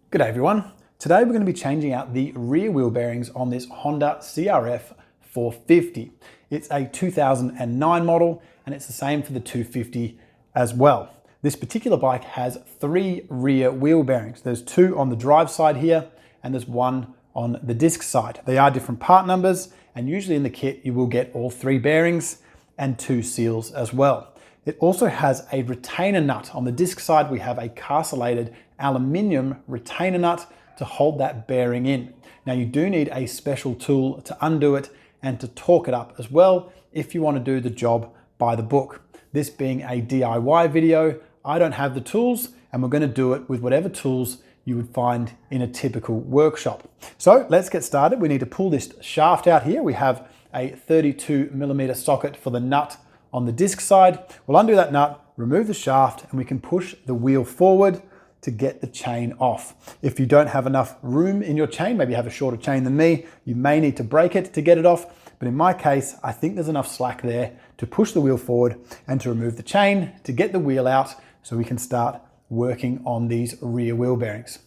Good day everyone. Today we're going to be changing out the rear wheel bearings on this Honda CRF450. It's a 2009 model and it's the same for the 250 as well. This particular bike has 3 rear wheel bearings. There's 2 on the drive side here and there's 1 on the disc side. They are different part numbers and usually in the kit you will get all 3 bearings and 2 seals as well. It also has a retainer nut. On the disc side, we have a castellated aluminium retainer nut to hold that bearing in. Now you do need a special tool to undo it and to torque it up as well if you want to do the job by the book. This being a DIY video, I don't have the tools and we're going to do it with whatever tools you would find in a typical workshop. So let's get started. We need to pull this shaft out here. We have a 32mm socket for the nut on the disc side. We'll undo that nut, remove the shaft, and we can push the wheel forward to get the chain off. If you don't have enough room in your chain, maybe you have a shorter chain than me, you may need to break it to get it off. But in my case, I think there's enough slack there to push the wheel forward and to remove the chain to get the wheel out so we can start working on these rear wheel bearings.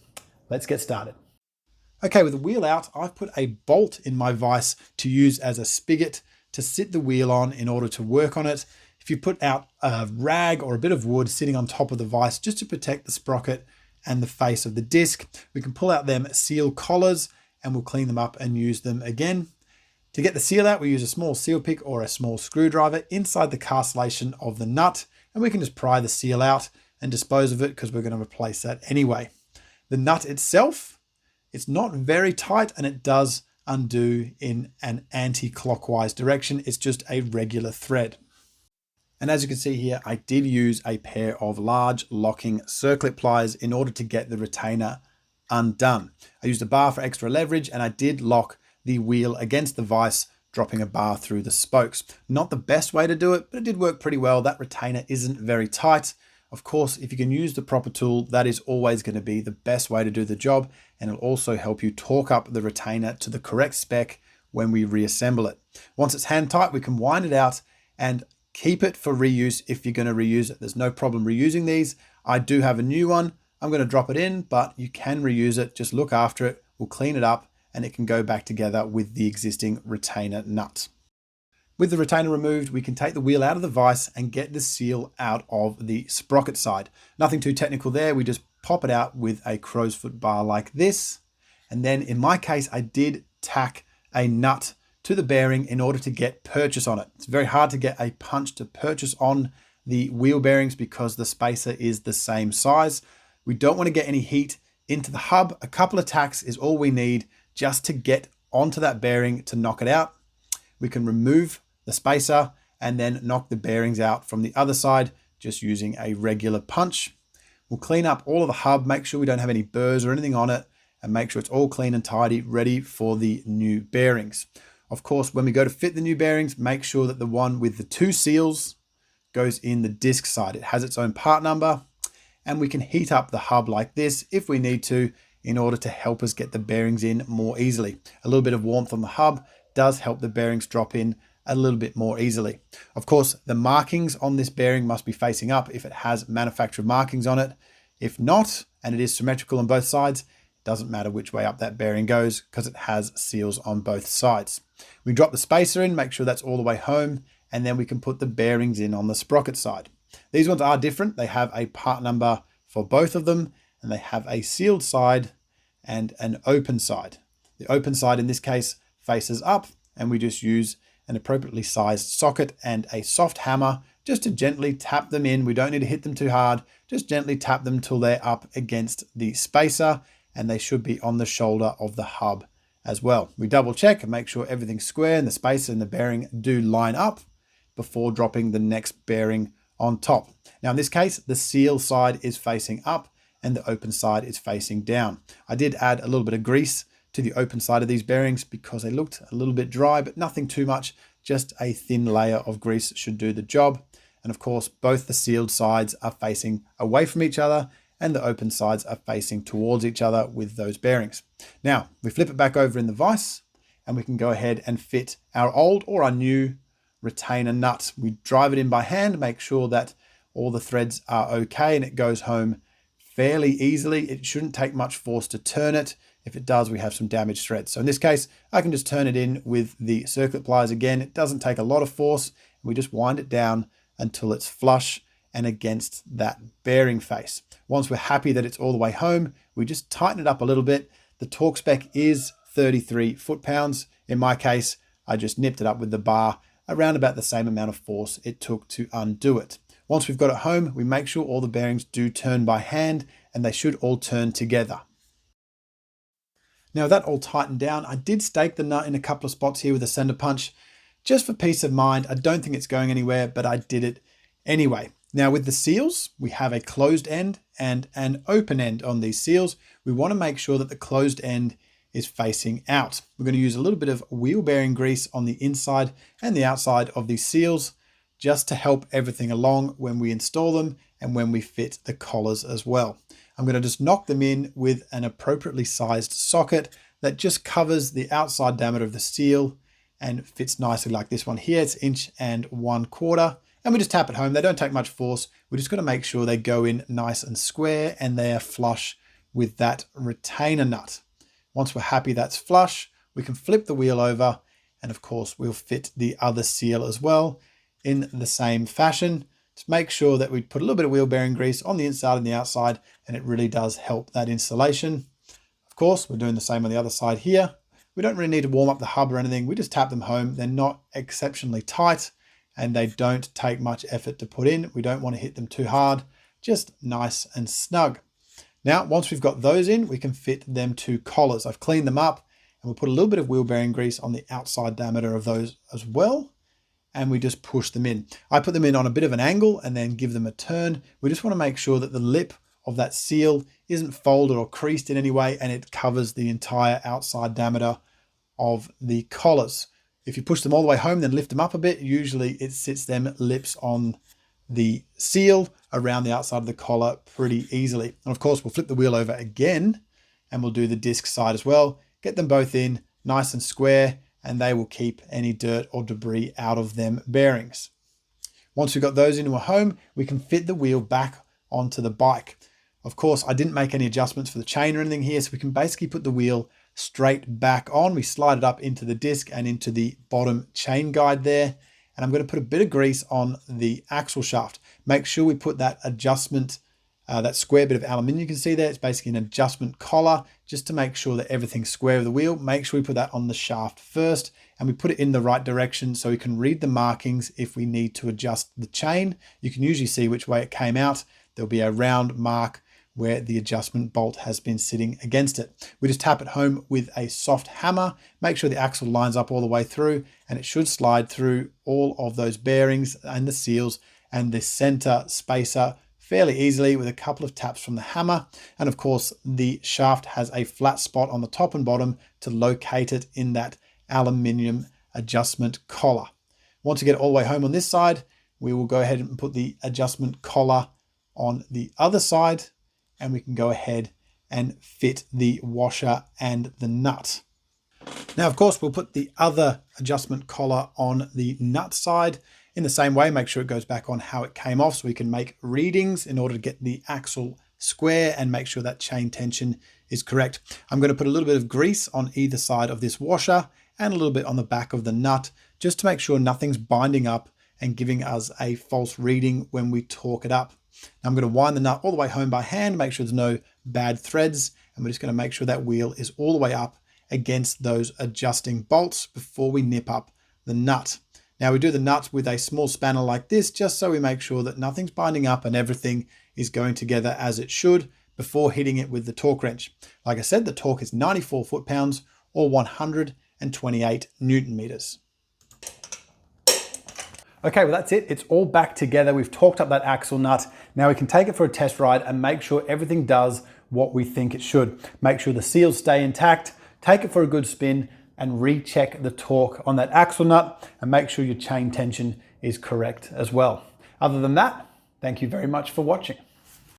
Let's get started. Okay, with the wheel out, I've put a bolt in my vise to use as a spigot to sit the wheel on in order to work on it. If you put out a rag or a bit of wood sitting on top of the vise just to protect the sprocket and the face of the disc, we can pull out them seal collars and we'll clean them up and use them again. To get the seal out, we use a small seal pick or a small screwdriver inside the castellation of the nut, and we can just pry the seal out and dispose of it because we're going to replace that anyway. The nut itself, it's not very tight and it does undo in an anti-clockwise direction. It's just a regular thread. And as you can see here, I did use a pair of large locking circlip pliers in order to get the retainer undone. I used a bar for extra leverage and I did lock the wheel against the vise, dropping a bar through the spokes. Not the best way to do it, but it did work pretty well. That retainer isn't very tight. Of course, if you can use the proper tool, that is always going to be the best way to do the job, and it'll also help you torque up the retainer to the correct spec when we reassemble it. Once it's hand tight, we can wind it out and keep it for reuse if you're going to reuse it. There's no problem reusing these. I do have a new one. I'm going to drop it in, but you can reuse it. Just look after it. We'll clean it up and it can go back together with the existing retainer nut. With the retainer removed, we can take the wheel out of the vise and get the seal out of the sprocket side. Nothing too technical there. We just pop it out with a crow's foot bar like this. And then in my case, I did tack a nut to the bearing in order to get purchase on it. It's very hard to get a punch to purchase on the wheel bearings because the spacer is the same size. We don't want to get any heat into the hub. A couple of tacks is all we need just to get onto that bearing to knock it out. We can remove the spacer and then knock the bearings out from the other side just using a regular punch. We'll clean up all of the hub, make sure we don't have any burrs or anything on it, and make sure it's all clean and tidy, ready for the new bearings. Of course, when we go to fit the new bearings, make sure that the one with the 2 seals goes in the disc side. It has its own part number, and we can heat up the hub like this if we need to in order to help us get the bearings in more easily. A little bit of warmth on the hub does help the bearings drop in a little bit more easily. Of course, the markings on this bearing must be facing up if it has manufacturer markings on it. If not, and it is symmetrical on both sides, it doesn't matter which way up that bearing goes because it has seals on both sides. We drop the spacer in, make sure that's all the way home, and then we can put the bearings in on the sprocket side. These ones are different. They have a part number for both of them, and they have a sealed side and an open side. The open side in this case faces up, and we just use an appropriately sized socket and a soft hammer just to gently tap them in. We don't need to hit them too hard, just gently tap them till they're up against the spacer, and they should be on the shoulder of the hub as well. We double check and make sure everything's square and the spacer and the bearing do line up before dropping the next bearing on top. Now in this case, the seal side is facing up and the open side is facing down. I did add a little bit of grease to the open side of these bearings because they looked a little bit dry, but nothing too much. Just a thin layer of grease should do the job. And of course, both the sealed sides are facing away from each other and the open sides are facing towards each other with those bearings. Now, we flip it back over in the vise and we can go ahead and fit our old or our new retainer nut. We drive it in by hand, make sure that all the threads are okay and it goes home fairly easily. It shouldn't take much force to turn it. If it does, we have some damaged threads. So in this case, I can just turn it in with the circlip pliers again. It doesn't take a lot of force. We just wind it down until it's flush and against that bearing face. Once we're happy that it's all the way home, we just tighten it up a little bit. The torque spec is 33 foot-pounds. In my case, I just nipped it up with the bar around about the same amount of force it took to undo it. Once we've got it home, we make sure all the bearings do turn by hand, and they should all turn together. Now that all tightened down, I did stake the nut in a couple of spots here with a center punch, just for peace of mind. I don't think it's going anywhere, but I did it anyway. Now with the seals, we have a closed end and an open end on these seals. We want to make sure that the closed end is facing out. We're going to use a little bit of wheel bearing grease on the inside and the outside of these seals, just to help everything along when we install them and when we fit the collars as well. I'm going to just knock them in with an appropriately sized socket that just covers the outside diameter of the seal and fits nicely like this one here. It's 1 1/4 inch, and we just tap it home. They don't take much force. We just got to make sure they go in nice and square and they are flush with that retainer nut. Once we're happy that's flush, we can flip the wheel over, and of course we'll fit the other seal as well in the same fashion. To make sure that we put a little bit of wheel bearing grease on the inside and the outside, and it really does help that installation. Of course, we're doing the same on the other side here. We don't really need to warm up the hub or anything. We just tap them home. They're not exceptionally tight and they don't take much effort to put in. We don't want to hit them too hard, just nice and snug. Now, once we've got those in, we can fit them to collars. I've cleaned them up, and we'll put a little bit of wheel bearing grease on the outside diameter of those as well. And we just push them in. I put them in on a bit of an angle and then give them a turn. We just want to make sure that the lip of that seal isn't folded or creased in any way, and it covers the entire outside diameter of the collars. If you push them all the way home, then lift them up a bit. Usually it sits them lips on the seal around the outside of the collar pretty easily. And of course, we'll flip the wheel over again and we'll do the disc side as well. Get them both in nice and square, and they will keep any dirt or debris out of them bearings. Once we've got those into a home, we can fit the wheel back onto the bike. Of course, I didn't make any adjustments for the chain or anything here, so we can basically put the wheel straight back on. We slide it up into the disc and into the bottom chain guide there. And I'm going to put a bit of grease on the axle shaft. Make sure we put that adjustment, that square bit of aluminium you can see there. It's basically an adjustment collar, just to make sure that everything's square with the wheel. Make sure we put that on the shaft first, and we put it in the right direction so we can read the markings if we need to adjust the chain. You can usually see which way it came out. There'll be a round mark where the adjustment bolt has been sitting against it. We just tap it home with a soft hammer, make sure the axle lines up all the way through, and it should slide through all of those bearings and the seals and the center spacer fairly easily with a couple of taps from the hammer. And of course, the shaft has a flat spot on the top and bottom to locate it in that aluminium adjustment collar. Once you get it all the way home on this side, we will go ahead and put the adjustment collar on the other side, and we can go ahead and fit the washer and the nut. Now, of course, we'll put the other adjustment collar on the nut side in the same way. Make sure it goes back on how it came off so we can make readings in order to get the axle square and make sure that chain tension is correct. I'm going to put a little bit of grease on either side of this washer and a little bit on the back of the nut, just to make sure nothing's binding up and giving us a false reading when we torque it up. Now I'm going to wind the nut all the way home by hand, make sure there's no bad threads, and we're just going to make sure that wheel is all the way up against those adjusting bolts before we nip up the nut. Now we do the nut with a small spanner like this, just so we make sure that nothing's binding up and everything is going together as it should before hitting it with the torque wrench. Like I said, the torque is 94 foot-pounds or 128 Newton meters. Okay, well that's it. It's all back together. We've torqued up that axle nut. Now we can take it for a test ride and make sure everything does what we think it should. Make sure the seals stay intact, take it for a good spin, and recheck the torque on that axle nut, and make sure your chain tension is correct as well. Other than that, thank you very much for watching.